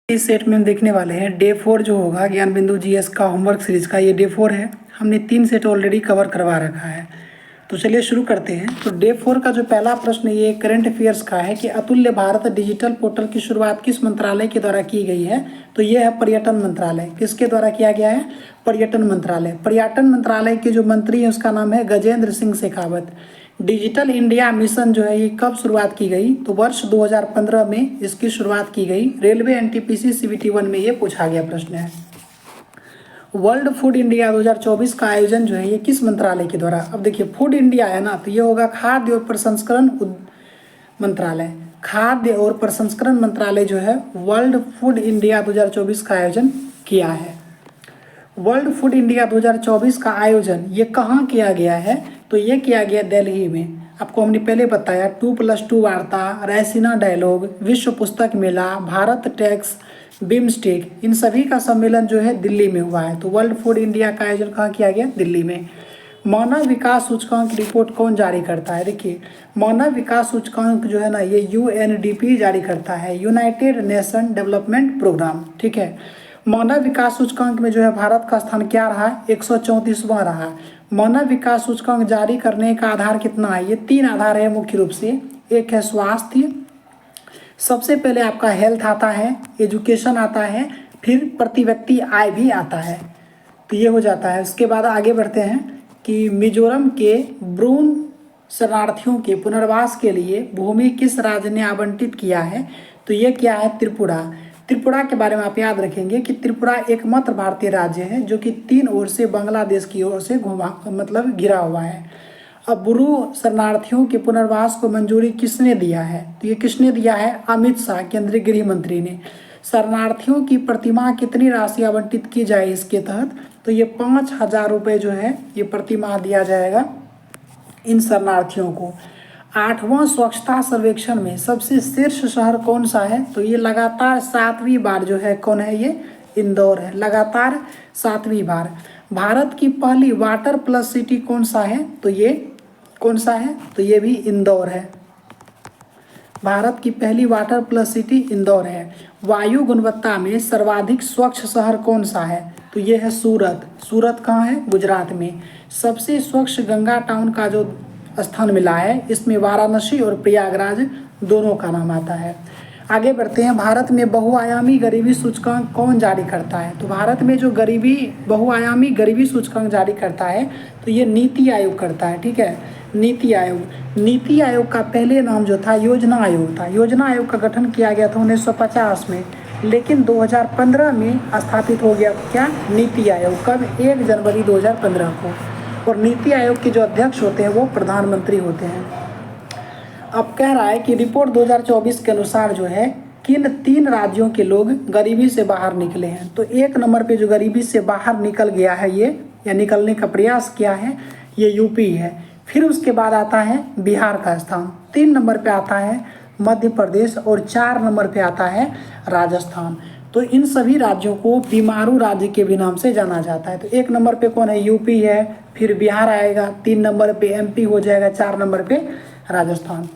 इस सेट में हम देखने वाले हैं डे 4 जो होगा ज्ञान बिंदु जीएस का होमवर्क सीरीज का। ये डे 4 है। हमने 3 सेट ऑलरेडी कवर करवा रखा है। तो चलिए शुरू करते हैं। तो डे 4 का जो पहला प्रश्न ये करंट अफेयर्स का है कि अतुल्य भारत डिजिटल पोर्टल की शुरुआत किस मंत्रालय के द्वारा की गई है। तो ये है पर्यटन मंत्रालय। किसके द्वारा किया गया है? पर्यटन मंत्रालय। पर्यटन मंत्रालय के जो मंत्री हैं उसका नाम है Gajendra Singh Shekhawat. Digital India mission जो है ये कब शुरुआत की गई? तो वर्ष 2015 में इसकी शुरुआत की गई। रेलवे एनटीपीसी सीबीटी 1 में ये पूछा गया प्रश्न है। वर्ल्ड फूड इंडिया 2024 का आयोजन जो है ये किस मंत्रालय के द्वारा? अब देखिए फूड इंडिया है ना, तो ये होगा खाद्य और प्रसंस्करण मंत्रालय। खाद्य और प्रसंस्करण मंत्रालय जो है वर्ल्ड फूड इंडिया 2024 का आयोजन किया है। वर्ल्ड फूड इंडिया 2024 का आयोजन ये कहाँ किया गया है? तो ये किया गया दिल्ली में। आपको हमने पहले बताया 2+2 वार्ता, रैसीना डायलॉग, विश्व पुस्तक मेला, भारत टैक्स, बिम्स्टेक, इन सभी का सम्मेलन जो है दिल्ली में हुआ है। तो वर्ल्ड फूड इंडिया का आयोजन कहाँ किया गया? दिल्ली में। मानव विकास सूचकांक रिपोर्ट कौन जारी करता है? देखिए मानव विकास सूचकांक जो है ना ये यूएनडीपी जारी करता है, यूनाइटेड नेशन डेवलपमेंट प्रोग्राम। ठीक है। मानव विकास सूचकांक में जो है भारत का स्थान क्या रहा? 134वां रहा। मानव विकास सूचकांक जारी करने का आधार कितना है? ये 3 आधार है मुख्य रूप से। एक है स्वास्थ्य, सबसे पहले आपका हेल्थ आता है, एजुकेशन आता है, फिर प्रति व्यक्ति आय भी आता है। तो ये हो जाता है। उसके बाद आगे बढ़ते हैं कि मिजोरम के ब्रून शरणार्थियों के पुनर्वास के लिए भूमि किस राज्य ने आवंटित किया है? तो ये क्या है? त्रिपुरा। त्रिपुरा के बारे में आप याद रखेंगे कि त्रिपुरा एकमात्र भारतीय राज्य है जो कि 3 ओर से बांग्लादेश की ओर से घिरा हुआ है। अब ब्रू शरणार्थियों के पुनर्वास को मंजूरी किसने दिया है? तो ये किसने दिया है? अमित शाह केंद्रीय गृह मंत्री ने। शरणार्थियों की प्रतिमाह कितनी राशि आवंटित की जाए इसके तहत? तो ये 5,000 रुपये जो है ये प्रतिमाह दिया जाएगा इन शरणार्थियों को। 8वां स्वच्छता सर्वेक्षण में सबसे शीर्ष शहर कौन सा है? तो ये लगातार 7वीं बार जो है कौन है? ये इंदौर है। लगातार 7वीं बार। भारत की पहली वाटर प्लस सिटी कौन सा है? तो ये कौन सा है? तो ये भी इंदौर है। भारत की पहली वाटर प्लस सिटी इंदौर है। वायु गुणवत्ता में सर्वाधिक स्वच्छ शहर कौन सा है? तो ये है सूरत। सूरत कहाँ है? गुजरात में। सबसे स्वच्छ गंगा टाउन का जो स्थान मिला है इसमें वाराणसी और प्रयागराज दोनों का नाम आता है। आगे बढ़ते हैं। भारत में बहुआयामी गरीबी सूचकांक कौन जारी करता है? तो भारत में जो बहुआयामी गरीबी सूचकांक जारी करता है तो ये नीति आयोग करता है। ठीक है। नीति आयोग। नीति आयोग का पहले नाम जो था योजना आयोग था। योजना आयोग का गठन किया गया था 1950 में, लेकिन 2015 में स्थापित हो गया क्या? नीति आयोग। कब? 1 जनवरी 2015 को। और नीति आयोग के जो अध्यक्ष होते हैं वो प्रधानमंत्री होते हैं। अब कह रहा है कि रिपोर्ट 2024 के अनुसार जो है किन 3 राज्यों के लोग गरीबी से बाहर निकले हैं? तो 1 नंबर पे जो गरीबी से बाहर निकल गया है ये या निकलने का प्रयास किया है ये यूपी है। फिर उसके बाद आता है बिहार का स्थान, 3 नंबर पे आता है मध्य प्रदेश और 4 नंबर पे आता है राजस्थान। तो इन सभी राज्यों को बीमारू राज्य के भी नाम से जाना जाता है। तो 1 नंबर पे कौन है? यूपी है, फिर बिहार आएगा, 3 नंबर पे एमपी हो जाएगा, 4 नंबर पे राजस्थान।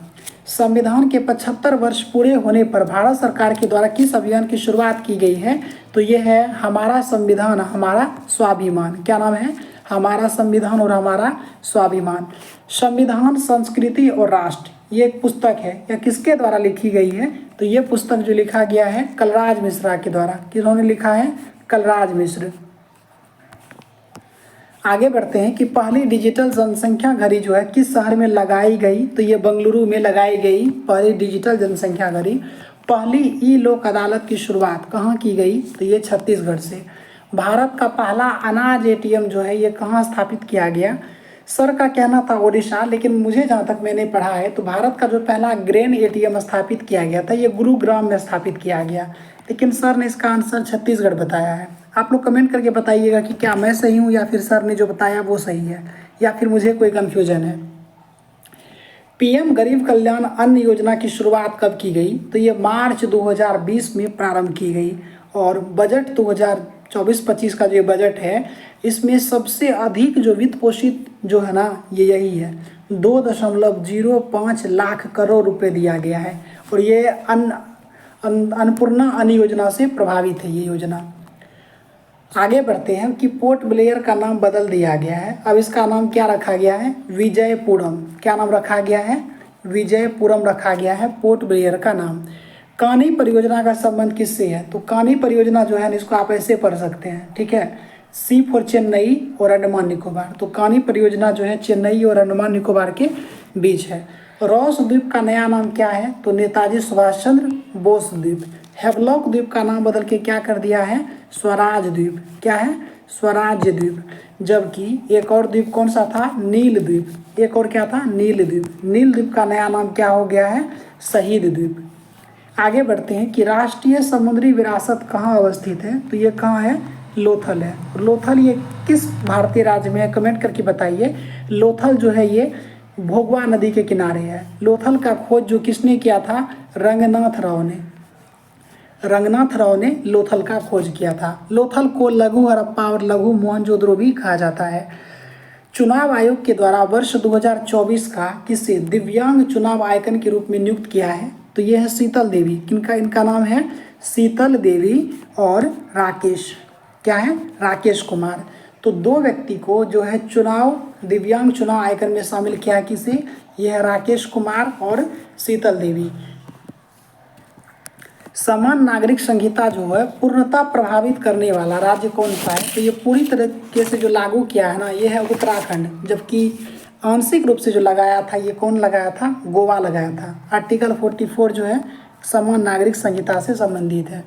संविधान के 75 वर्ष पूरे होने पर भारत सरकार के द्वारा किस अभियान की शुरुआत की गई है? तो ये है हमारा संविधान हमारा स्वाभिमान। क्या नाम है? हमारा संविधान और हमारा स्वाभिमान। संविधान, संस्कृति और राष्ट्र ये एक पुस्तक है या किसके द्वारा लिखी गई है? तो ये पुस्तक जो लिखा गया है कलराज मिश्रा के द्वारा। किन्होंने लिखा है? कलराज मिश्र। आगे बढ़ते हैं कि पहली डिजिटल जनसंख्या घड़ी जो है किस शहर में लगाई गई? तो ये बेंगलुरु में लगाई गई पहली डिजिटल जनसंख्या घड़ी। पहली ई लोक अदालत की शुरुआत कहाँ की गई? तो ये छत्तीसगढ़ से। भारत का पहला अनाज एटीएम जो है ये कहाँ स्थापित किया गया? सर का कहना था ओडिशा, लेकिन मुझे जहाँ तक मैंने पढ़ा है तो भारत का जो पहला ग्रेन एटीएम स्थापित किया गया था ये गुरुग्राम में स्थापित किया गया, लेकिन सर ने इसका आंसर छत्तीसगढ़ बताया है। आप लोग कमेंट करके बताइएगा कि क्या मैं सही हूँ या फिर सर ने जो बताया वो सही है या फिर मुझे कोई कन्फ्यूजन है। पीएम गरीब कल्याण अन्न योजना की शुरुआत कब की गई? तो ये मार्च 2020 में प्रारंभ की गई। और बजट 2024-25 का जो बजट है इसमें सबसे अधिक जो वित्त पोषित जो है ना ये यही है, 2.05 लाख करोड़ रुपए दिया गया है। और ये अन्न अन्नपूर्णा अन्न योजना से प्रभावित है ये योजना। आगे बढ़ते हैं कि पोर्ट ब्लेयर का नाम बदल दिया गया है। अब इसका नाम क्या रखा गया है? विजयपुरम। क्या नाम रखा गया है? विजयपुरम रखा गया है पोर्ट ब्लेयर का नाम। कानी परियोजना का संबंध किससे है? तो कानी परियोजना जो है इसको आप ऐसे पढ़ सकते हैं, ठीक है, सी फॉर चेन्नई और अंडमान निकोबार। तो कानी परियोजना जो है चेन्नई और अंडमान निकोबार के बीच है। रॉस द्वीप का नया नाम क्या है? तो नेताजी सुभाष चंद्र बोस द्वीप। हेवलॉक द्वीप का नाम बदल के क्या कर दिया है? स्वराज द्वीप। क्या है? स्वराज द्वीप। जबकि एक और द्वीप कौन सा था? नील द्वीप। एक और क्या था? नील द्वीप। नील द्वीप का नया नाम क्या हो गया है? शहीद द्वीप। आगे बढ़ते हैं कि राष्ट्रीय समुद्री विरासत कहाँ अवस्थित है? तो ये कहाँ है? लोथल है। लोथल ये किस भारतीय राज्य में है? कमेंट करके बताइए। लोथल जो है ये भोगवा नदी के किनारे है। लोथल का खोज जो किसने किया था? रंगनाथ राव ने। रंगनाथ राव ने लोथल का खोज किया था। लोथल को लघु हड़प्पा और लघु मोहनजोदड़ो भी कहा जाता है। चुनाव आयोग के द्वारा वर्ष 2024 का किसे दिव्यांग चुनाव आइकन के रूप में नियुक्त किया है? तो ये है शीतल देवी। किनका? इनका नाम है शीतल देवी और राकेश। क्या है? राकेश कुमार। तो दो व्यक्ति को जो है दिव्यांग चुनाव आइकन में शामिल किया है। किसे? यह है राकेश कुमार और शीतल देवी। समान नागरिक संहिता जो है पूर्णतः प्रभावित करने वाला राज्य कौन सा है? तो ये पूरी तरीके से जो लागू किया है ना, ये है उत्तराखंड। जबकि आंशिक रूप से जो लगाया था ये कौन लगाया था? गोवा लगाया था। आर्टिकल 44 जो है समान नागरिक संहिता से संबंधित है।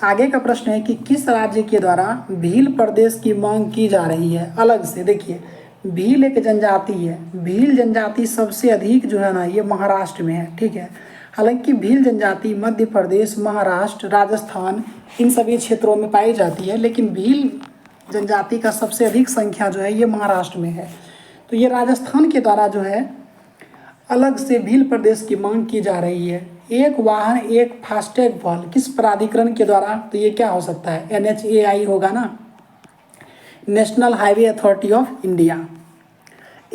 आगे का प्रश्न है कि किस राज्य के द्वारा भील प्रदेश की मांग की जा रही है? अलग से देखिए, भील एक जनजाति है। भील जनजाति सबसे अधिक जो है ना ये महाराष्ट्र में है, ठीक है। हालांकि भील जनजाति मध्य प्रदेश, महाराष्ट्र, राजस्थान इन सभी क्षेत्रों में पाई जाती है, लेकिन भील जनजाति का सबसे अधिक संख्या जो है ये महाराष्ट्र में है। तो ये राजस्थान के द्वारा जो है अलग से भील प्रदेश की मांग की जा रही है। एक वाहन एक फास्टैग पहल किस प्राधिकरण के द्वारा? तो ये क्या हो सकता है? NHAI होगा ना, national highway authority of India.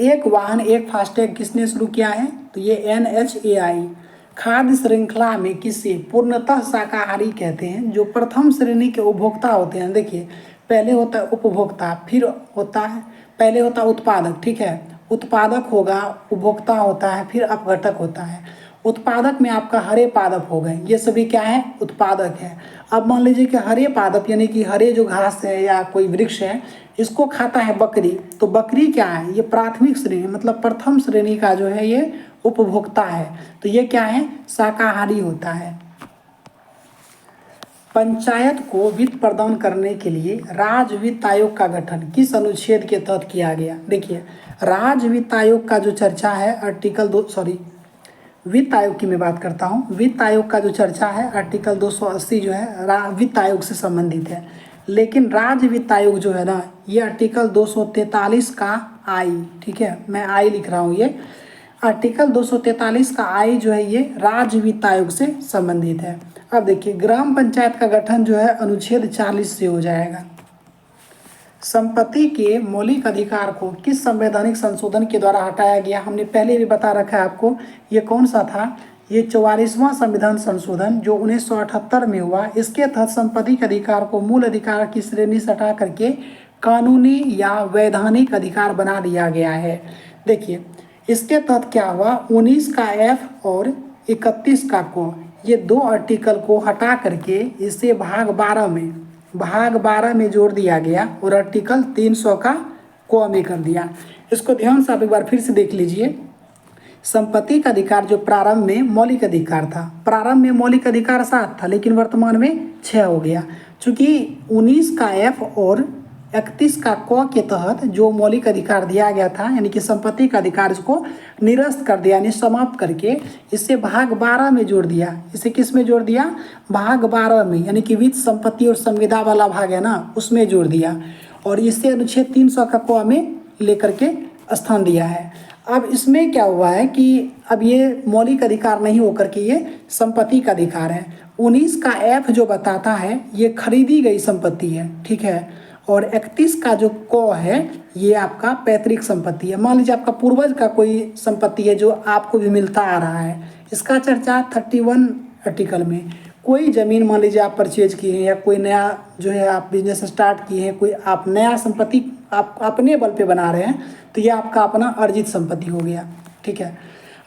एक वाहन एक फास्टैग किसने शुरू किया है? तो ये NHAI। खाद्य श्रृंखला में किसे पूर्णतः शाकाहारी कहते हैं? जो प्रथम श्रेणी के उपभोक्ता होते हैं। देखिए, पहले होता है उपभोक्ता, फिर होता है पहले होता है उत्पादक, ठीक है, उत्पादक होगा, उपभोक्ता होता है, फिर अपघटक होता है। उत्पादक में आपका हरे पादप हो गए, ये सभी क्या है? उत्पादक है। अब मान लीजिए कि हरे पादप यानी कि हरे जो घास है या कोई वृक्ष है इसको खाता है बकरी, तो बकरी क्या है? ये प्राथमिक श्रेणी मतलब प्रथम श्रेणी का जो है ये उपभोक्ता है। तो ये क्या है? शाकाहारी होता है। पंचायत को वित्त प्रदान करने के लिए राज्य वित्त आयोग का गठन किस अनुच्छेद के तहत किया गया? देखिए, राज्य वित्त आयोग का जो चर्चा है वित्त आयोग की मैं बात करता हूँ। वित्त आयोग का जो चर्चा है आर्टिकल 280 जो है वित्त आयोग से संबंधित है। लेकिन राज्य वित्त आयोग जो है ना ये आर्टिकल 243 का आई, ठीक है, मैं आई लिख रहा हूँ, ये आर्टिकल 243 का आई जो है ये राज्य वित्त आयोग से संबंधित है। अब देखिए, ग्राम पंचायत का गठन जो है अनुच्छेद 40 से हो जाएगा। संपत्ति के मौलिक अधिकार को किस संवैधानिक संशोधन के द्वारा हटाया गया? हमने पहले भी बता रखा है आपको, ये कौन सा था? ये 44वां संविधान संशोधन जो 1978 में हुआ। इसके तहत संपत्ति के अधिकार को मूल अधिकार की श्रेणी से हटा करके कानूनी या वैधानिक अधिकार बना दिया गया है। देखिए, इसके तहत क्या हुआ? 19 का F और 31 का को, ये दो आर्टिकल को हटा करके इसे भाग 12 में जोड़ दिया गया और आर्टिकल 300 का को में कर दिया। इसको ध्यान से आप एक बार फिर से देख लीजिए। संपत्ति का अधिकार जो प्रारंभ में मौलिक अधिकार था, प्रारंभ में मौलिक अधिकार 7 था लेकिन वर्तमान में 6 हो गया। चूँकि 19 का F और 31 का क के तहत जो मौलिक अधिकार दिया गया था यानी कि संपत्ति का अधिकार, इसको निरस्त कर दिया यानी समाप्त करके इसे भाग 12 में जोड़ दिया। इसे किस में जोड़ दिया? भाग 12 में, यानी कि वित्त, संपत्ति और संविदा वाला भाग है ना उसमें जोड़ दिया और इसे अनुच्छेद 300 का क में लेकर के स्थान दिया है। अब इसमें क्या हुआ है कि अब ये मौलिक अधिकार नहीं होकर के ये संपत्ति का अधिकार है। 19 का F जो बताता है ये खरीदी गई संपत्ति है, ठीक है, और 31 का जो क है ये आपका पैतृक संपत्ति है। मान लीजिए आपका पूर्वज का कोई संपत्ति है जो आपको भी मिलता आ रहा है। इसका चर्चा आर्टिकल में। कोई ज़मीन मान लीजिए आप परचेज किए हैं या कोई नया जो है आप बिजनेस स्टार्ट किए हैं, कोई आप नया संपत्ति आप अपने बल पे बना रहे हैं, तो ये आपका अपना अर्जित संपत्ति हो गया। ठीक है,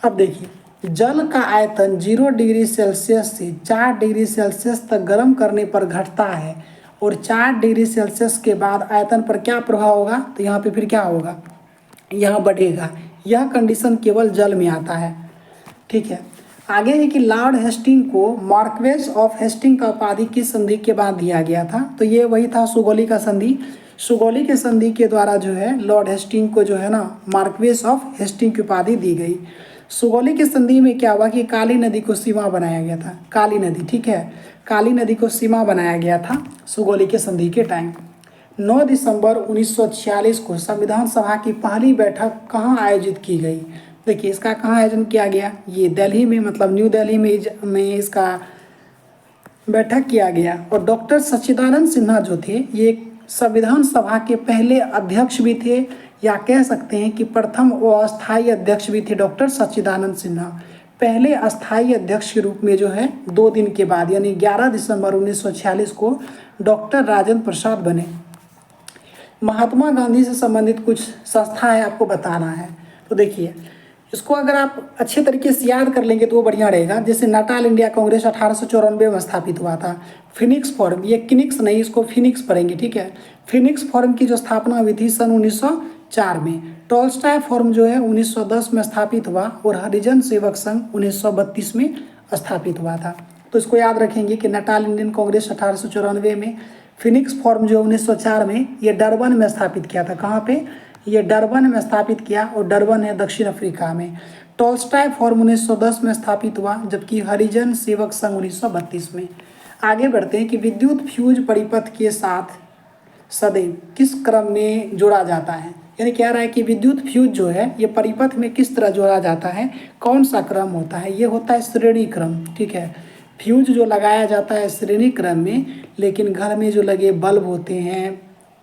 अब देखिए जल का आयतन 0 डिग्री सेल्सियस से 4 डिग्री सेल्सियस तक गर्म करने पर घटता है और 4 डिग्री सेल्सियस के बाद आयतन पर क्या प्रभाव होगा, तो यहाँ पे फिर क्या होगा, यहाँ बढ़ेगा। यह कंडीशन केवल जल में आता है। ठीक है, आगे है कि लॉर्ड हेस्टिंग को मार्क्वेस ऑफ हेस्टिंग का उपाधि किस संधि के बाद दिया गया था, तो ये वही था सुगौली का संधि। सुगौली के संधि के द्वारा जो है लॉर्ड हेस्टिंग को जो है ना मार्क्वेस ऑफ हेस्टिंग की उपाधि दी गई। सुगौली की संधि में क्या हुआ कि काली नदी को सीमा बनाया गया था, काली नदी, ठीक है, काली नदी को सीमा बनाया गया था सुगौली के संधि के टाइम। 9 दिसंबर 1946 को संविधान सभा की पहली बैठक कहाँ आयोजित की गई, देखिए इसका कहाँ आयोजन किया गया, ये दिल्ली में, मतलब न्यू दिल्ली में इसका बैठक किया गया। और डॉक्टर सच्चिदानंद सिन्हा जो थे ये संविधान सभा के पहले अध्यक्ष भी थे, या कह सकते हैं कि प्रथम व अस्थायी अध्यक्ष भी थे। डॉक्टर सच्चिदानंद सिन्हा पहले अस्थायी अध्यक्ष के रूप में जो है 2 दिन के बाद यानी 11 दिसंबर 1946 को डॉक्टर राजेंद्र प्रसाद बने। महात्मा गांधी से संबंधित कुछ संस्था है आपको बताना है, तो देखिए इसको अगर आप अच्छे तरीके से याद कर लेंगे तो वो बढ़िया रहेगा। जैसे नाटाल इंडिया कांग्रेस 1894 में स्थापित हुआ था। फिनिक्स फोरम, ये किनिक्स नहीं, इसको फिनिक्स पढ़ेंगे, ठीक है। फिनिक्स फोरम की जो स्थापना हुई थी सन 1904 में। टॉल्स्टॉय फोरम जो है 1910 में स्थापित हुआ और हरिजन सेवक संघ 1932 में स्थापित हुआ था। तो इसको याद रखेंगे कि नाटाल इंडियन कांग्रेस 1894 में, फिनिक्स फोरम जो 1904 में, ये डरबन में स्थापित किया था। कहाँ पे, ये डरबन में स्थापित किया, और डरबन है दक्षिण अफ्रीका में। टॉल्स्टॉय फोरम 1910 में स्थापित हुआ, जबकि हरिजन सेवक संघ 1932 में। आगे बढ़ते हैं कि विद्युत फ्यूज परिपथ के साथ सदैव किस क्रम में जोड़ा जाता है, यानी कह रहा है कि विद्युत फ्यूज जो है ये परिपथ में किस तरह जोड़ा जाता है, कौन सा क्रम होता है, ये होता है श्रेणी क्रम। ठीक है, फ्यूज जो लगाया जाता है श्रेणी क्रम में, लेकिन घर में जो लगे बल्ब होते हैं,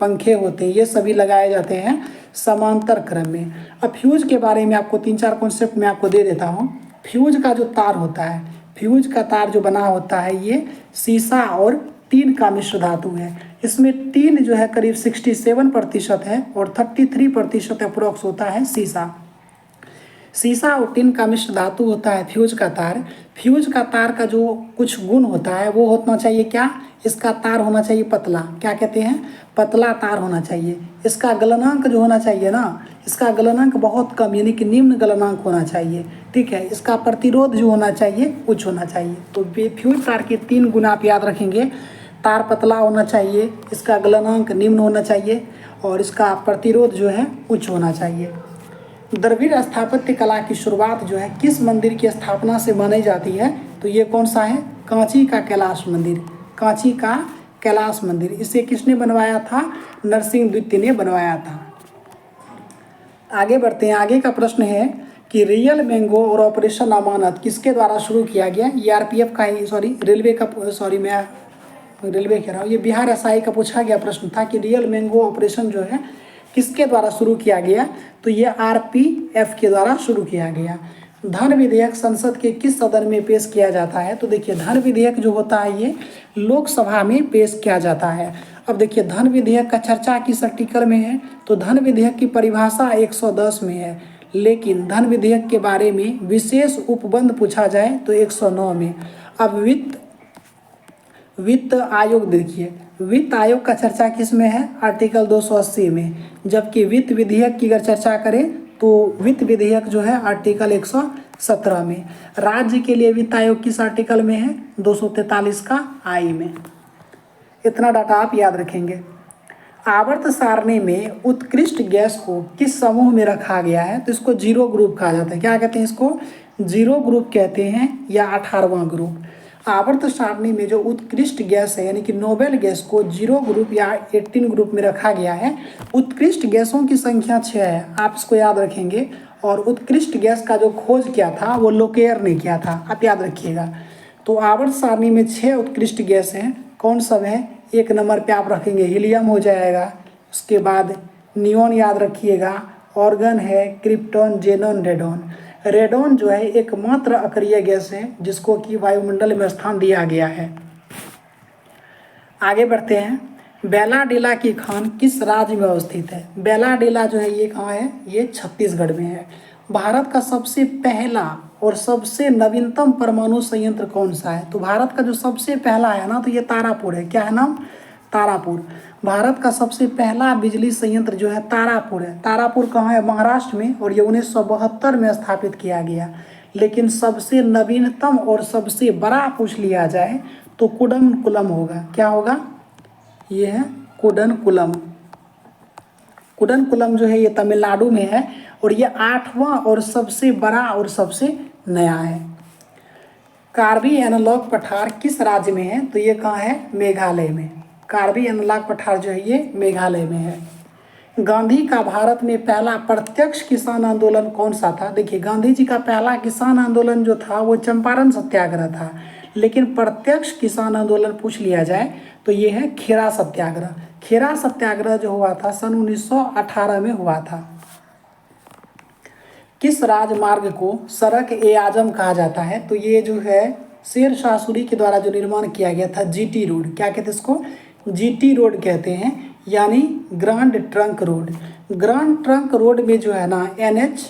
पंखे होते हैं, ये सभी लगाए जाते हैं समांतर क्रम में। अब फ्यूज के बारे में आपको 3-4 कॉन्सेप्ट मैं आपको दे देता हूँ। फ्यूज का जो तार होता है, फ्यूज का तार जो बना होता है ये सीसा और टीन का मिश्र धातु है। इसमें टीन जो है करीब 67% है और 33% अप्रोक्स होता है सीसा। सीसा और टिन का मिश्र धातु होता है फ्यूज का तार। फ्यूज का तार का जो कुछ गुण होता है वो होना चाहिए क्या, इसका तार होना चाहिए पतला, क्या कहते हैं, पतला तार होना चाहिए। इसका गलनांक जो होना चाहिए ना, इसका गलनांक बहुत कम यानी कि निम्न गलनांक होना चाहिए। ठीक है, इसका प्रतिरोध जो होना चाहिए उच्च होना चाहिए। तो फ्यूज तार के 3 गुण आप याद रखेंगे, तार पतला होना चाहिए, इसका गलनांक निम्न होना चाहिए और इसका प्रतिरोध जो है उच्च होना चाहिए। द्रविड़ स्थापत्य कला की शुरुआत जो है किस मंदिर की स्थापना से मानी जाती है, तो ये कौन सा है, कांची का कैलाश मंदिर। कांची का कैलाश मंदिर, इसे किसने बनवाया था, नरसिंह द्वितीय ने बनवाया था। आगे बढ़ते हैं, आगे का प्रश्न है कि रियल मैंगो और ऑपरेशन अमानत किसके द्वारा शुरू किया गया। ये आरपीएफ का ही, रेलवे का, मैं रेलवे कह रहा हूँ, ये बिहार एसआई का पूछा गया प्रश्न था कि रियल मैंगो ऑपरेशन जो है किसके द्वारा शुरू किया गया, तो ये आरपीएफ के द्वारा शुरू किया गया। धन विधेयक संसद के किस सदन में पेश किया जाता है, तो देखिए धन विधेयक जो होता है ये लोकसभा में पेश किया जाता है। अब देखिए धन विधेयक का चर्चा किस आर्टिकल में है, तो धन विधेयक की परिभाषा 110 में है, लेकिन धन विधेयक के बारे में विशेष उपबंध पूछा जाए तो 109 में। अब वित्त आयोग देखिए, वित्त आयोग का चर्चा किस में है, आर्टिकल 280 में, जबकि वित्त विधेयक की अगर चर्चा करें तो वित्त विधेयक जो है आर्टिकल 117 में। राज्य के लिए वित्त आयोग किस आर्टिकल में है, 243 का आई में। इतना डाटा आप याद रखेंगे। आवर्त सारणी में उत्कृष्ट गैस को किस समूह में रखा गया है, तो इसको 0 ग्रुप कहा जाता है। क्या कहते हैं इसको, 0 ग्रुप कहते हैं या 18वां ग्रुप। आवर्त सारणी में जो उत्कृष्ट गैस है यानी कि नोबेल गैस को 0 ग्रुप या 18 ग्रुप में रखा गया है। उत्कृष्ट गैसों की संख्या 6 है, आप इसको याद रखेंगे। और उत्कृष्ट गैस का जो खोज किया था वो लोकेयर ने किया था, आप याद रखिएगा। तो आवर्त सारणी में 6 उत्कृष्ट गैस हैं, कौन सब है, 1 नंबर पे आप रखेंगे हीलियम हो जाएगा, उसके बाद नियॉन याद रखिएगा, ऑर्गन है, क्रिप्टॉन, जेनॉन, रेडॉन। रेडॉन जो है एकमात्र अक्रिय गैस है जिसको कि वायुमंडल में स्थान दिया गया है। आगे बढ़ते हैं। बेलाडेला की खान किस राज्य में अवस्थित है? बेलाडेला जो है ये कहाँ है? ये छत्तीसगढ़ में है। भारत का सबसे पहला और सबसे नवीनतम परमाणु संयंत्र कौन सा है? तो भारत का जो सबसे पहला है ना, तो ये तारापुर है। क्या है नाम? तारापुर। भारत का सबसे पहला बिजली संयंत्र जो है तारापुर है। तारापुर कहाँ है? महाराष्ट्र में, और ये 1972 में स्थापित किया गया। लेकिन सबसे नवीनतम और सबसे बड़ा पूछ लिया जाए तो कुडनकुलम होगा। क्या होगा? ये है कुडनकुलम। कुडनकुलम जो है ये तमिलनाडु में है, और ये 8वां और सबसे बड़ा और सबसे नया है। कार्बी एनालॉग पठार किस राज्य में है? तो ये कहाँ है? मेघालय में। कार्बी एनालॉग पठार जो है ये मेघालय में है। गांधी का भारत में पहला प्रत्यक्ष किसान आंदोलन कौन सा था? देखिए, गांधी जी का पहला किसान आंदोलन जो था वो चंपारण सत्याग्रह था। लेकिन प्रत्यक्ष किसान आंदोलन पूछ लिया जाए तो ये है खेरा सत्याग्रह। खेरा सत्याग्रह जो हुआ था सन 1918 में हुआ था। किस राजमार्ग को सड़क ए आजम कहा जाता है? तो ये जो है शेर शाह सूरी के द्वारा जो निर्माण किया गया था, जीटी रोड। क्या कहते हैं इसको? जीटी रोड कहते हैं, यानी grand trunk road. Grand trunk road में जो है ना NH,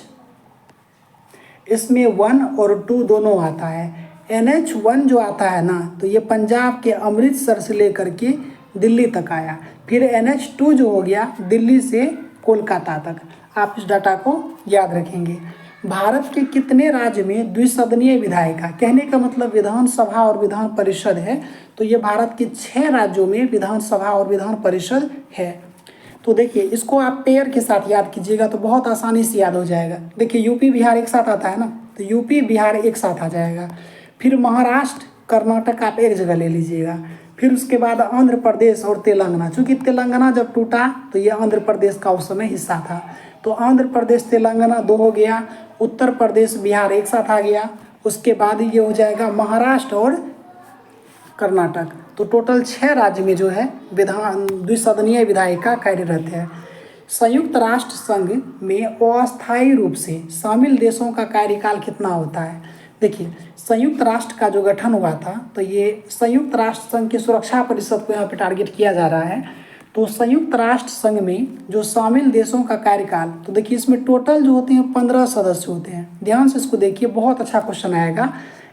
इसमें 1 और 2 दोनों आता है। NH1 जो आता है ना, तो ये पंजाब के अमृतसर से लेकर के दिल्ली तक आया। फिर NH2 जो हो गया दिल्ली से कोलकाता तक। आप इस डाटा को याद रखेंगे। भारत के कितने राज्य में द्विसदनीय विधायिका, कहने का मतलब विधानसभा और विधान परिषद है, तो ये भारत के 6 राज्यों में विधानसभा और विधान परिषद है। तो देखिए, इसको आप पेयर के साथ याद कीजिएगा तो बहुत आसानी से याद हो जाएगा। देखिए, यूपी बिहार एक साथ आता है ना, तो यूपी बिहार एक साथ आ जाएगा। फिर महाराष्ट्र कर्नाटक आप एक जगह ले लीजिएगा। फिर उसके बाद आंध्र प्रदेश और तेलंगाना। चूँकि तेलंगाना जब टूटा तो ये आंध्र प्रदेश का उस समय हिस्सा था, तो आंध्र प्रदेश तेलंगाना 2 हो गया। उत्तर प्रदेश बिहार एक साथ आ गया। उसके बाद ये हो जाएगा महाराष्ट्र और कर्नाटक। तो टोटल 6 राज्य में जो है द्विसदनीय विधायिका कार्यरत है। संयुक्त राष्ट्र संघ में अस्थायी रूप से शामिल देशों का कार्यकाल कितना होता है? देखिए, संयुक्त राष्ट्र का जो गठन हुआ था, तो ये संयुक्त राष्ट्र संघ की सुरक्षा परिषद को यहाँ पे टारगेट किया जा रहा है। तो संयुक्त राष्ट्र संघ में जो शामिल देशों का कार्यकाल, तो देखिए इसमें टोटल जो होते हैं 15 सदस्य होते हैं। ध्यान से इसको देखिए, बहुत अच्छा क्वेश्चन आएगा।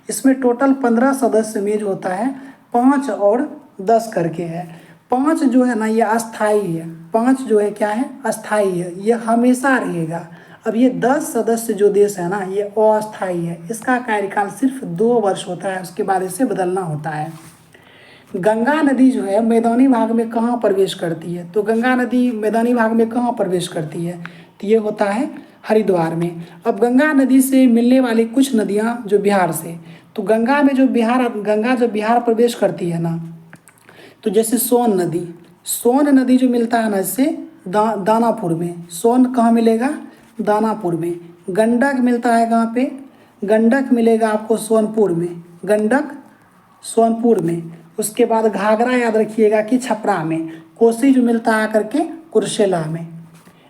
इसमें टोटल 15 सदस्य में जो होता है 5 और 10 करके है। 5 जो है ना ये अस्थाई है। 5 जो है क्या है? अस्थाई है, ये हमेशा रहेगा। अब ये 10 सदस्य जो देश है ना, ये अस्थाई है। इसका कार्यकाल सिर्फ 2 वर्ष होता है, उसके बाद इसे बदलना होता है। गंगा नदी जो है मैदानी भाग में कहाँ प्रवेश करती है? तो गंगा नदी मैदानी भाग में कहाँ प्रवेश करती है? तो ये होता है हरिद्वार में। अब गंगा नदी से मिलने वाली कुछ नदियाँ जो बिहार से, तो गंगा जब बिहार प्रवेश करती है ना, तो जैसे सोन नदी जो मिलता है ना इससे दानापुर में। सोन कहाँ मिलेगा? दानापुर में। गंडक मिलता है कहाँ पे? गंडक मिलेगा आपको सोनपुर में। गंडक सोनपुर में। उसके बाद घाघरा याद रखिएगा कि छपरा में। कोसी जो मिलता है करके कुर्सेला में।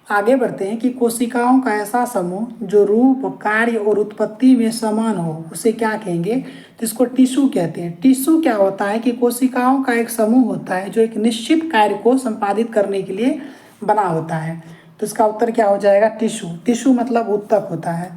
आगे बढ़ते हैं कि कोशिकाओं का ऐसा समूह जो रूप, कार्य और उत्पत्ति में समान हो उसे क्या कहेंगे? तो इसको टिश्यू कहते हैं। टिश्यू क्या होता है कि कोशिकाओं का एक समूह होता है जो एक निश्चित कार्य को संपादित करने के लिए बना होता है। तो इसका उत्तर क्या हो जाएगा? टिश्यू। टिश्यू मतलब उत्तक होता है।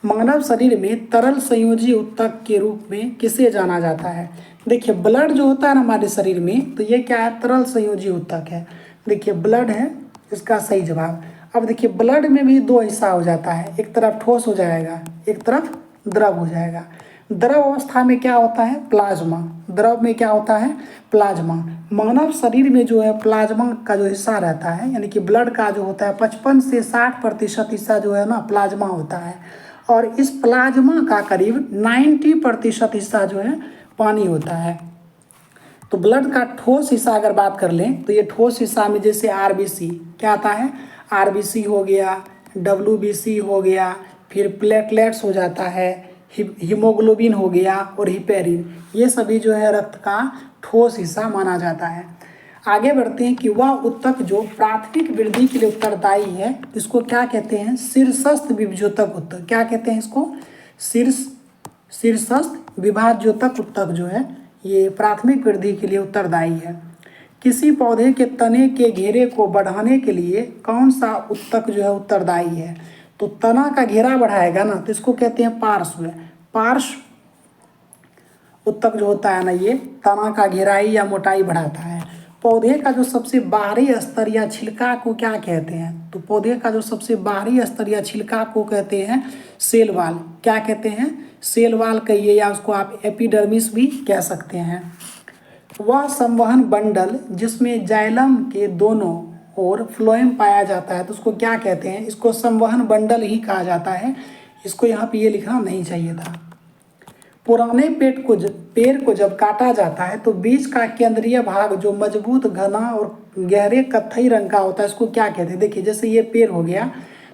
मानव शरीर में तरल संयोजी उत्तक के रूप में किसे जाना जाता है? देखिए, ब्लड जो होता है ना हमारे शरीर में, तो ये क्या है? तरल संयोजी उत्तक है। देखिए, ब्लड है इसका सही जवाब। अब देखिए, ब्लड में भी 2 हिस्सा हो जाता है, एक तरफ ठोस हो जाएगा, एक तरफ द्रव हो जाएगा। द्रव अवस्था में क्या होता है? प्लाज्मा। द्रव में क्या होता है? प्लाज्मा। मानव शरीर में जो है प्लाज्मा का जो हिस्सा रहता है, यानी कि ब्लड का जो होता है 55 से 60% हिस्सा जो है ना प्लाज्मा होता है, और इस प्लाज्मा का करीब 90% हिस्सा जो है पानी होता है। तो ब्लड का ठोस हिस्सा अगर बात कर लें तो ये ठोस हिस्सा में जैसे आरबीसी क्या आता है? आरबीसी हो गया, डब्ल्यूबीसी हो गया, फिर प्लेटलेट्स हो जाता है, हीमोग्लोबिन हो गया और हिपेरिन। ये सभी जो है रक्त का ठोस हिस्सा माना जाता है। आगे बढ़ते हैं कि वह उत्तक जो प्राथमिक वृद्धि के लिए उत्तरदायी है, इसको क्या कहते हैं? शीर्षस्थ विभाज्योतक उत्तक। क्या कहते हैं इसको? शीर्षस्थ विभाज्योतक उत्तक जो है ये प्राथमिक वृद्धि के लिए उत्तरदायी है। किसी पौधे के तने के घेरे को बढ़ाने के लिए कौन सा उत्तक जो है उत्तरदायी है? तो तना का घेरा बढ़ाएगा ना, तो इसको कहते हैं पार्श्व। पार्श्व उत्तक जो होता है ना, ये तना का घेराई या मोटाई बढ़ाता है। पौधे का जो सबसे बाहरी स्तर या छिलका को क्या कहते हैं? तो पौधे का जो सबसे बाहरी स्तर या छिलका को कहते हैं सेल वाल। क्या कहते हैं? सेल वाल कहिए, या उसको आप एपिडर्मिस भी कह सकते हैं। वह संवहन बंडल जिसमें जाइलम के दोनों ओर फ्लोएम पाया जाता है, तो उसको क्या कहते हैं? इसको संवहन बंडल ही कहा जाता है। इसको यहाँ पे ये लिखना नहीं चाहिए था। पुराने पेड़ को जब काटा जाता है तो बीच का केंद्रीय भाग जो मजबूत, घना और गहरे कत्थई रंग का होता है, इसको क्या कहते हैं? देखिए, जैसे ये पेड़ हो गया,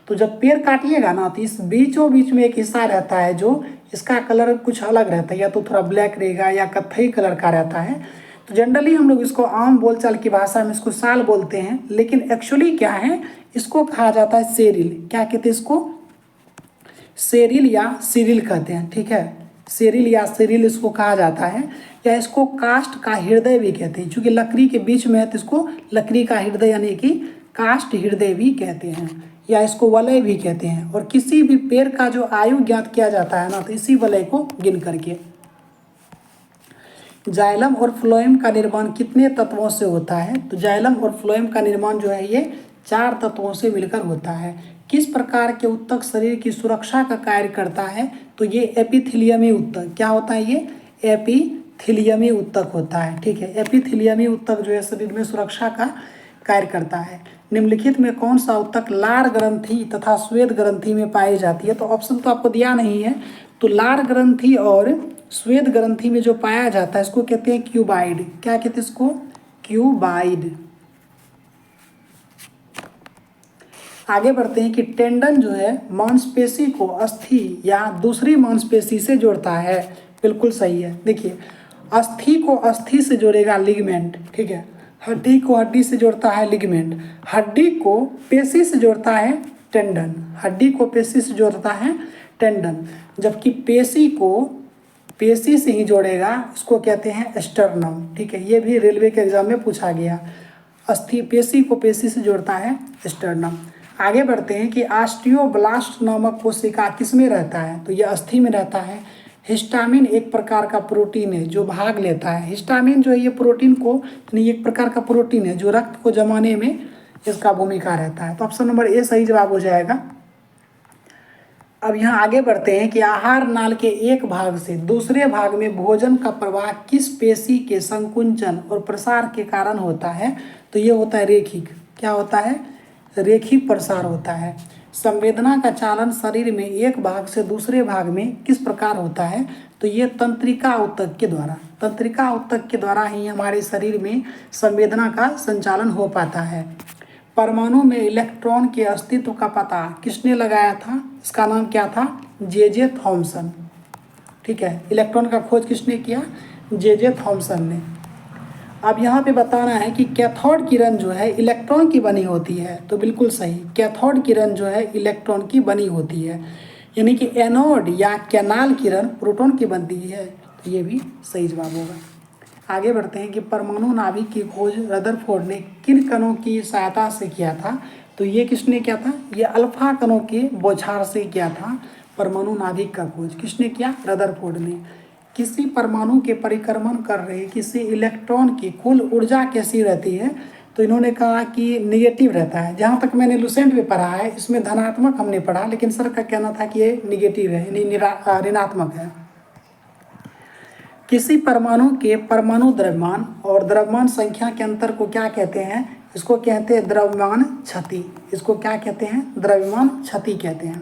तो जब पेड़ काटिएगा ना, तो इस बीचों बीच में एक हिस्सा रहता है जो इसका कलर कुछ अलग रहता है, या तो थोड़ा ब्लैक रहेगा या कत्थई कलर का रहता है। तो जनरली हम लोग इसको आम बोलचाल की भाषा में इसको साल बोलते हैं, लेकिन एक्चुअली क्या है, इसको कहा जाता है सेरिल। क्या कहते हैं इसको? सेरिल या सीरिल कहते हैं। ठीक है, सेरिल या सीरिल इसको कहा जाता है, या इसको काष्ठ का हृदय भी कहते हैं। चूँकि लकड़ी के बीच में है तो इसको लकड़ी का हृदय यानी कि काष्ठ हृदय भी कहते हैं, या इसको वलय भी कहते हैं। और किसी भी पेड़ का जो आयु ज्ञात किया जाता है ना, तो इसी वलय को गिन करके। जाइलम और फ्लोएम का निर्माण कितने तत्वों से होता है? तो जाइलम और फ्लोएम का निर्माण जो है ये 4 तत्वों से मिलकर होता है। किस प्रकार के उत्तक शरीर की सुरक्षा का कार्य करता है? तो ये एपिथेलियमी उत्तक। क्या होता है ये? एपिथेलियमी उत्तक होता है। ठीक है, एपिथेलियमी उत्तक जो है शरीर में सुरक्षा का कार्य करता है। निम्नलिखित में कौन सा उत्तक लार ग्रंथि तथा श्वेत ग्रंथि में पाई जाती है? तो ऑप्शन तो आपको दिया नहीं है। तो लार ग्रंथि और श्वेत ग्रंथि में जो पाया जाता है इसको कहते हैं क्यूबाइड। क्या कहते हैं इसको? क्यूबाइड। आगे बढ़ते हैं कि टेंडन जो है मांसपेशी को अस्थि या दूसरी मांसपेशी से जोड़ता है। बिल्कुल सही है। देखिए, अस्थि को अस्थि से जोड़ेगा लिगामेंट। ठीक है, हड्डी को हड्डी से जोड़ता है लिगामेंट, हड्डी को पेशी से जोड़ता है टेंडन, हड्डी को पेशी से जोड़ता है टेंडन, जबकि पेशी को पेशी से ही जोड़ेगा, इसको कहते हैं स्टर्नम। ठीक है, ये भी रेलवे के एग्जाम में पूछा गया। अस्थि पेशी को पेशी से जोड़ता है स्टर्नम। आगे बढ़ते हैं कि ऑस्टियोब्लास्ट नामक कोशिका किसमें रहता है? तो ये अस्थि में रहता है। हिस्टामिन एक प्रकार का प्रोटीन है जो भाग लेता है। हिस्टामिन जो है ये प्रोटीन को, यानी एक प्रकार का प्रोटीन है जो रक्त को जमाने में इसका भूमिका रहता है। तो ऑप्शन नंबर ए सही जवाब हो जाएगा। अब यहाँ आगे बढ़ते हैं कि आहार नाल के एक भाग से दूसरे भाग में भोजन का प्रवाह किस पेशी के संकुंचन और प्रसार के कारण होता है? तो ये होता है रेखिक। क्या होता है? रेखिक प्रसार होता है। संवेदना का चालन शरीर में एक भाग से दूसरे भाग में किस प्रकार होता है? तो ये तंत्रिका उत्तक के द्वारा। तंत्रिका उत्तक के द्वारा ही हमारे शरीर में संवेदना का संचालन हो पाता है। परमाणु में इलेक्ट्रॉन के अस्तित्व का पता किसने लगाया था? इसका नाम क्या था? J Thomson. ठीक है, इलेक्ट्रॉन का खोज किसने किया? जे थॉमसन ने। अब यहाँ पे बताना है कि कैथोड किरण जो है इलेक्ट्रॉन की बनी होती है। तो बिल्कुल सही, कैथोड किरण जो है इलेक्ट्रॉन की बनी होती है, यानी कि एनोड या कैनाल किरण प्रोटॉन की बनती है। तो ये भी सही जवाब होगा। आगे बढ़ते हैं कि परमाणु नाभिक की खोज रदरफोर्ड ने किन कणों की सहायता से किया था? तो ये किसने किया था? ये अल्फा कणों के बौछार से किया था। परमाणु नाभिक का खोज किसने किया? रदरफोर्ड ने। किसी परमाणु के परिक्रमण कर रहे किसी इलेक्ट्रॉन की कुल ऊर्जा कैसी रहती है? तो इन्होंने कहा कि निगेटिव रहता है। जहाँ तक मैंने लुसेंट में पढ़ा है इसमें धनात्मक हमने पढ़ा, लेकिन सर का कहना था कि ये निगेटिव है, यानी ऋणात्मक है। किसी परमाणु के परमाणु द्रव्यमान और द्रव्यमान संख्या के अंतर को क्या कहते हैं? इसको कहते हैं द्रव्यमान क्षति। इसको क्या कहते हैं? द्रव्यमान क्षति कहते हैं।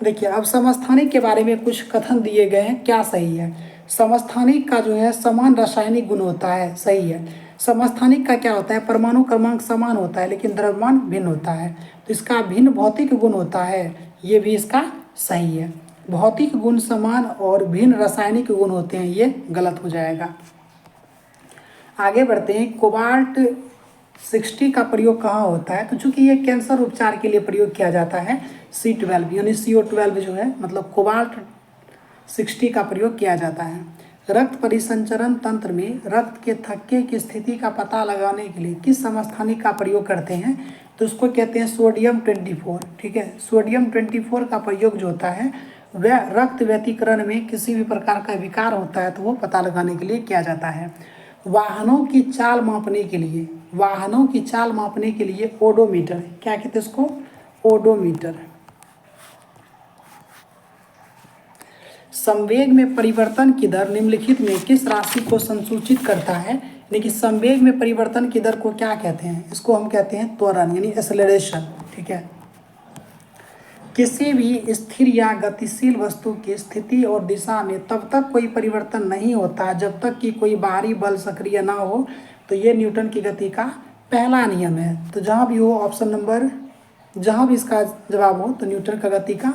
देखिए, अब समस्थानिक के बारे में कुछ कथन दिए गए हैं, क्या सही है? समस्थानिक का जो है समान रासायनिक गुण होता है, सही है। समस्थानिक का क्या होता है? परमाणु क्रमांक समान होता है लेकिन द्रव्यमान भिन्न होता है, तो इसका भिन्न भौतिक गुण होता है, ये भी इसका सही है। भौतिक गुण समान और भिन्न रासायनिक गुण होते हैं, ये गलत हो जाएगा। आगे बढ़ते हैं, कोबाल्ट 60 का प्रयोग कहाँ होता है? तो चूंकि ये कैंसर उपचार के लिए प्रयोग किया जाता है, C12 यानी CO12 जो है, मतलब कोबाल्ट 60 का प्रयोग किया जाता है। रक्त परिसंचरण तंत्र में रक्त के थक्के की स्थिति का पता लगाने के लिए किस समस्थानिक का प्रयोग करते हैं? तो उसको कहते हैं सोडियम 24। ठीक है, सोडियम 24 का प्रयोग जो होता है वह रक्त व्यतिकरण में किसी भी प्रकार का विकार होता है तो वो पता लगाने के लिए किया जाता है। वाहनों की चाल मापने के लिए, वाहनों की चाल मापने के लिए ओडोमीटर, क्या कहते हैं इसको? ओडोमीटर। संवेग में परिवर्तन की दर निम्नलिखित में किस राशि को संसूचित करता है? यानी कि संवेग में परिवर्तन की दर को क्या कहते हैं? इसको हम कहते हैं त्वरण यानी एक्सेलरेशन। ठीक है, किसी भी स्थिर या गतिशील वस्तु की स्थिति और दिशा में तब तक कोई परिवर्तन नहीं होता जब तक कि कोई बाहरी बल सक्रिय ना हो। तो ये न्यूटन की गति का पहला नियम है। तो जहाँ भी हो ऑप्शन नंबर, जहाँ भी इसका जवाब हो तो न्यूटन का गति का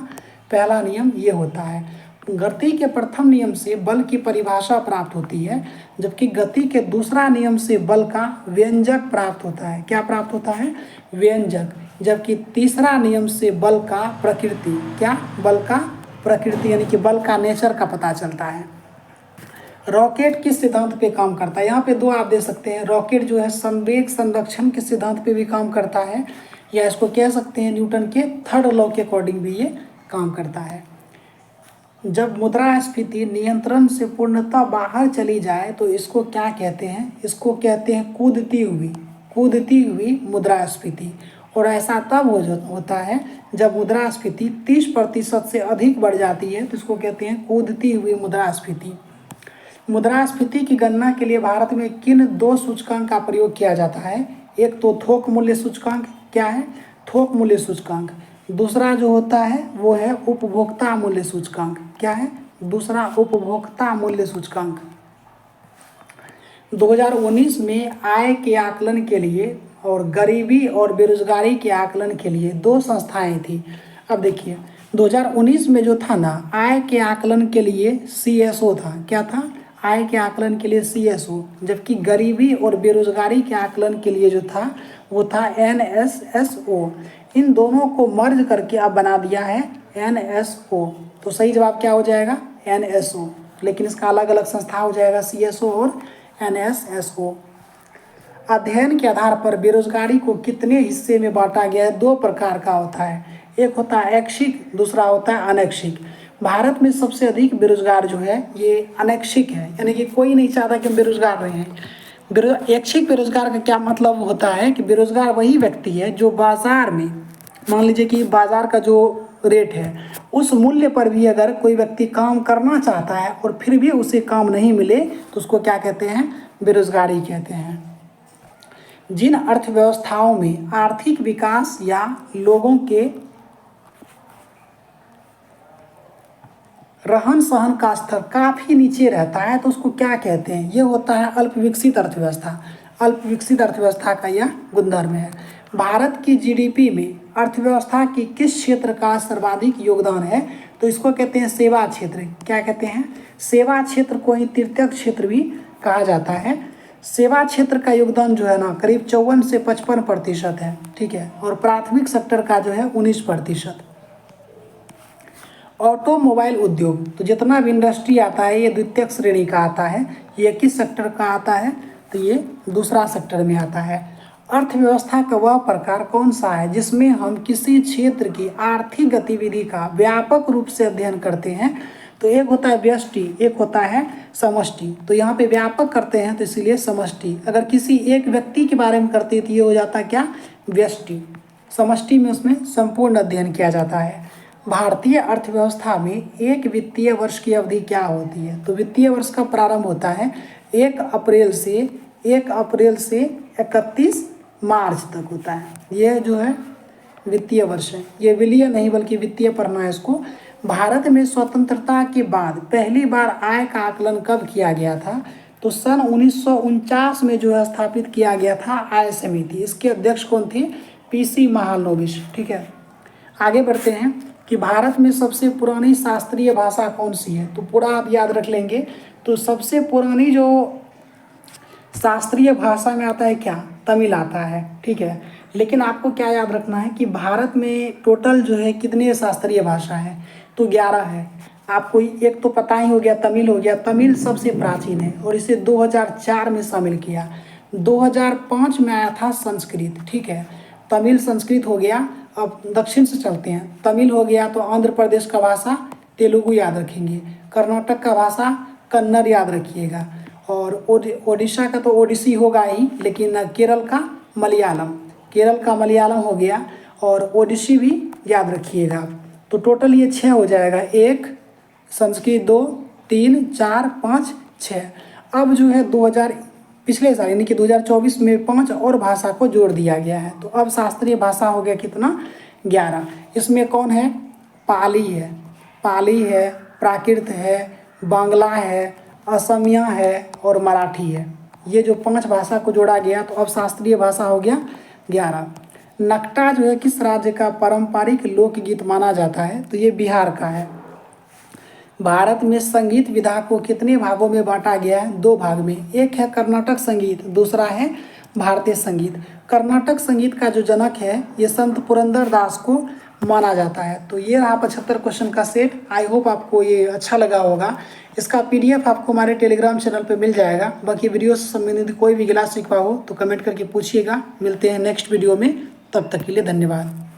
पहला नियम ये होता है। गति के प्रथम नियम से बल की परिभाषा प्राप्त होती है, जबकि गति के दूसरा नियम से बल का व्यंजक प्राप्त होता है। क्या प्राप्त होता है? व्यंजक। जबकि तीसरा नियम से बल का प्रकृति, क्या? बल का प्रकृति यानी कि बल का नेचर का पता चलता है। रॉकेट किस सिद्धांत पे काम करता है? यहाँ पे दो आप दे सकते हैं। रॉकेट जो है संवेग संरक्षण के सिद्धांत पे भी काम करता है, या इसको कह सकते हैं न्यूटन के थर्ड लॉ के अकॉर्डिंग भी ये काम करता है। जब मुद्रास्फीति नियंत्रण से पूर्णतः बाहर चली जाए तो इसको क्या कहते हैं? इसको कहते हैं कूदती हुई मुद्रास्फीति। और ऐसा तब होता है जब मुद्रास्फीति 30% से अधिक बढ़ जाती है तो इसको कहते हैं कूदती हुई मुद्रास्फीति। मुद्रास्फीति की गणना के लिए भारत में किन दो सूचकांक का प्रयोग किया जाता है? एक तो थोक मूल्य सूचकांक, क्या है? थोक मूल्य सूचकांक। दूसरा जो होता है वो है उपभोक्ता मूल्य सूचकांक। क्या है? दूसरा उपभोक्ता मूल्य सूचकांक। 2019 में आय के आकलन के लिए और गरीबी और बेरोजगारी के आकलन के लिए दो संस्थाएं थी। अब देखिए 2019 में जो था ना, आय के आकलन के लिए CSO था। क्या था? आय के आकलन के लिए CSO। जबकि गरीबी और बेरोजगारी के आकलन के लिए जो था वो था NSSO। इन दोनों को मर्ज करके अब बना दिया है NSO। तो सही जवाब क्या हो जाएगा? NSO। लेकिन इसका अलग अलग संस्था हो जाएगा CSO और NSSO। अध्ययन के आधार पर बेरोजगारी को कितने हिस्से में बांटा गया है? दो प्रकार का होता है, एक होता है ऐच्छिक, दूसरा होता है अनैच्छिक। भारत में सबसे अधिक बेरोजगार जो है ये अनैच्छिक है, यानी कि कोई नहीं चाहता कि हम बेरोजगार रहे हैं। ऐच्छिक बेरोजगार का क्या मतलब होता है कि बेरोजगार वही व्यक्ति है जो बाजार में, मान लीजिए कि बाजार का जो रेट है उस मूल्य पर भी अगर कोई व्यक्ति काम करना चाहता है और फिर भी उसे काम नहीं मिले तो उसको क्या कहते हैं? बेरोजगारी कहते हैं। जिन अर्थव्यवस्थाओं में आर्थिक विकास या लोगों के रहन सहन का स्तर काफ़ी नीचे रहता है तो उसको क्या कहते हैं? ये होता है अल्प विकसित अर्थव्यवस्था। अल्प विकसित अर्थव्यवस्था का यह गुणधर्म है। भारत की GDP में अर्थव्यवस्था की किस क्षेत्र का सर्वाधिक योगदान है? तो इसको कहते हैं सेवा क्षेत्र। क्या कहते हैं? सेवा क्षेत्र को ही तृतीयक क्षेत्र भी कहा जाता है। सेवा क्षेत्र का योगदान जो है ना करीब 54 से 55% है। ठीक है, और प्राथमिक सेक्टर का जो है 19%। ऑटोमोबाइल उद्योग, तो जितना भी इंडस्ट्री आता है ये द्वितीयक श्रेणी का आता है। ये किस सेक्टर का आता है? तो ये दूसरा सेक्टर में आता है। अर्थव्यवस्था का वह प्रकार कौन सा है जिसमें हम किसी क्षेत्र की आर्थिक गतिविधि का व्यापक रूप से अध्ययन करते हैं? तो एक होता है व्यष्टि, एक होता है समष्टि। तो यहाँ पे व्यापक करते हैं तो इसीलिए समष्टि। अगर किसी एक व्यक्ति के बारे में करते हैं तो ये हो जाता है क्या? व्यष्टि। समष्टि में उसमें संपूर्ण अध्ययन किया जाता है। भारतीय अर्थव्यवस्था में एक वित्तीय वर्ष की अवधि क्या होती है? तो वित्तीय वर्ष का प्रारंभ होता है 1 अप्रैल से 31 मार्च तक होता है। यह जो है वित्तीय वर्ष है, ये विलय नहीं बल्कि वित्तीय पढ़ना है इसको। भारत में स्वतंत्रता के बाद पहली बार आय का आकलन कब किया गया था? तो सन 1949 में जो है स्थापित किया गया था आय समिति। इसके अध्यक्ष कौन थे? PC महालनोबिस। ठीक है, आगे बढ़ते हैं कि भारत में सबसे पुरानी शास्त्रीय भाषा कौन सी है? तो पूरा आप याद रख लेंगे। तो सबसे पुरानी जो शास्त्रीय भाषा में आता है क्या, तमिल आता है, ठीक है। लेकिन आपको क्या याद रखना है कि भारत में टोटल जो है कितने शास्त्रीय भाषा है, तो 11 है। आपको एक तो पता ही हो गया, तमिल हो गया। तमिल सबसे प्राचीन है और इसे 2004 में शामिल किया। 2005 में आया था संस्कृत, ठीक है। तमिल संस्कृत हो गया। अब दक्षिण से चलते हैं। तमिल हो गया तो आंध्र प्रदेश का भाषा तेलुगु याद रखेंगे। कर्नाटक का भाषा कन्नड़ याद रखिएगा। और ओडिशा का तो ओडिसी होगा ही, लेकिन केरल का मलयालम, केरल का मलयालम हो गया। और ओडिसी भी याद रखिएगा। तो टोटल ये 6 हो जाएगा। 1 संस्कृत, 2 3 4 5 6। अब जो है 2000 पिछले साल यानी कि 2024 में 5 और भाषा को जोड़ दिया गया है। तो अब शास्त्रीय भाषा हो गया कितना, 11। इसमें कौन है, पाली है, पाली है, प्राकृत है, बांग्ला है, असमिया है और मराठी है। ये जो 5 भाषा को जोड़ा गया तो अब शास्त्रीय भाषा हो गया 11। नकटा जो है किस राज्य का पारंपरिक लोकगीत माना जाता है, तो ये बिहार का है। भारत में संगीत विधा को कितने भागों में बांटा गया है, 2 भाग में। एक है कर्नाटक संगीत, दूसरा है भारतीय संगीत। कर्नाटक संगीत का जो जनक है ये संत पुरंदर दास को माना जाता है। तो ये रहा 75 क्वेश्चन का सेट। आई होप आपको ये अच्छा लगा होगा। इसका PDF आपको हमारे टेलीग्राम चैनल पे मिल जाएगा। बाकी वीडियो से संबंधित कोई भी क्लास सीखवा हो तो कमेंट करके पूछिएगा। मिलते हैं नेक्स्ट वीडियो में, तब तक के लिए धन्यवाद।